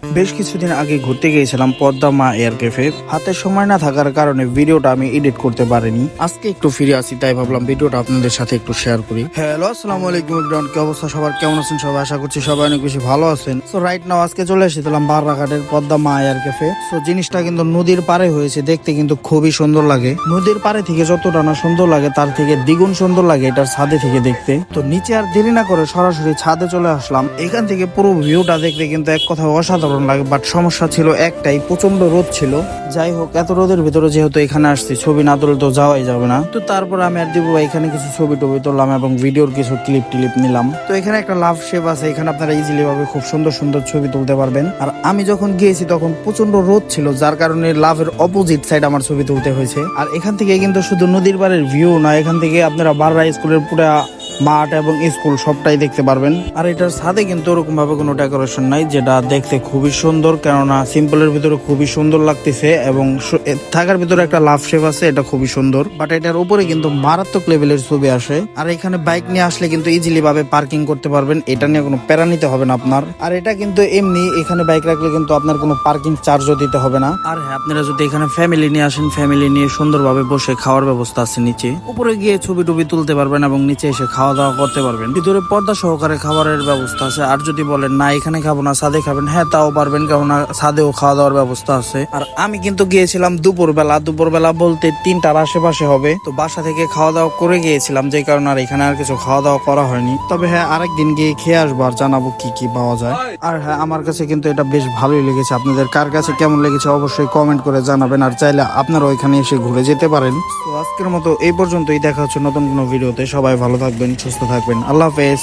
বেশ কিছুদিন আগে ঘুরতে গিয়েছিলাম পদ্মা মা এয়ার ক্যাফে। হাতে সময় না থাকার কারণে ভিডিওটা আমি এডিট করতে পারিনি। আজকে একটু ফিরে আসি, তাই ভাবলাম ভিডিওটা আপনাদের সাথে একটু শেয়ার করি। হ্যালো, আসসালামু আলাইকুম এভরিওয়ান, কি অবস্থা সবার, কেমন আছেন সবাই? আশা করছি সবাই অনেক বেশি ভালো আছেন। সো রাইট নাও আজকে চলে এসেছিলাম বাররাঘাটের পদ্মা মা এয়ার ক্যাফে। সো জিনিসটা কিন্তু নদীর পাড়ে হয়েছে, দেখতে কিন্তু খুবই সুন্দর লাগে। নদীর পাড়ে থেকে যতটা না সুন্দর লাগে তার থেকে দ্বিগুণ সুন্দর লাগে এটার ছাদে থেকে দেখতে। তো নিচে আর দেরি না করে সরাসরি ছাদে চলে আসলাম। এখান থেকে পুরো ভিউটা দেখতে কিন্তু এক কথায় অসাধারণ লাগে, বাট সমস্যা ছিল একটাই, প্রচন্ড রোদ ছিল। যাই হোক, এত রোদের ভিতরে যেহেতু এখানে আসছি, ছবি না তুলে তো যাওয়াই যাবে না। তো তারপর আমি আর দিবু ভাই এখানে কিছু ছবি টবি তুললাম এবং ভিডিওর কিছু ক্লিপ টিলিপ নিলাম। তো এখানে একটা লাভ শেপ আছে, এখানে আপনারা ইজিলি ভাবে খুব সুন্দর সুন্দর ছবি তুলতে পারবেন। আর আমি যখন গিয়েছি তখন প্রচন্ড রোদ ছিল, যার কারণে লাভের অপোজিট সাইড আমার ছবি তুলতে হয়েছে। আর এখান থেকে কিন্তু শুধু নদীর পাড়ের ভিউ না, এখান থেকে আপনারা বাররা স্কুলের পুরা মাঠ এবং স্কুল সবটাই দেখতে পারবেন। আর এটার ছাদে কিন্তু ওরকম ভাবে কোনো ডেকোরেশন নাই, যেটা দেখতে খুবই সুন্দর, কেননা সিম্পলের ভিতরে খুবই সুন্দর লাগতেছে এবং থাকার ভিতরে একটা লাভ শেপ আছে, এটা খুবই সুন্দর। বাট এটার উপরে কিন্তু মারাত্মক লেভেলের ছবি আসে। আর এখানে বাইক নিয়ে আসলে কিন্তু ইজিলি ভাবে পার্কিং করতে পারবেন, এটা নিয়ে কোনো প্যারা নিতে হবে না আপনার। আর এটা কিন্তু এমনি এখানে বাইক রাখলে কিন্তু আপনার কোনো পার্কিং চার্জও দিতে হবে না। আর হ্যাঁ, আপনারা যদি এখানে ফ্যামিলি নিয়ে আসেন, ফ্যামিলি নিয়ে সুন্দরভাবে বসে খাওয়ার ব্যবস্থা আছে নিচে। উপরে গিয়ে ছবি টবি তুলতে পারবেন এবং নিচে এসে খাওয়া দাওয়া করতে পারবেন। ভিতরে পর্দা সহকারে খাবারের ব্যবস্থা আছে। আর যদি বলেন না এখানে খাবো না, ছাদে খাবেন, হ্যাঁ তাও পারবেন, কেননা ছাদেও খাওয়া দাওয়ার ব্যবস্থা আছে। আর আমি কিন্তু গিয়েছিলাম দুপুরবেলা বলতে 3টার আশেপাশে হবে। তো বাসা থেকে খাওয়া দাওয়া করে গিয়েছিলাম, যে কারণে আর এখানে আর কিছু খাওয়া দাওয়া করা হয়নি। তবে হ্যাঁ, আরেকদিন গিয়ে খেয়ে আসবো আর জানাবো কি কি পাওয়া যায়। আর হ্যাঁ, আমার কাছে কিন্তু এটা বেশ ভালোই লেগেছে। আপনাদের কার কাছে কেমন লেগেছে অবশ্যই কমেন্ট করে জানাবেন। আর চাইলে আপনারা ওইখানে এসে ঘুরে যেতে পারেন। তো আজকের মতো এই পর্যন্তই, দেখা হচ্ছে নতুন কোনো ভিডিওতে। সবাই ভালো থাকবেন, সুস্থ থাকবেন, আল্লাহ হাফেজ।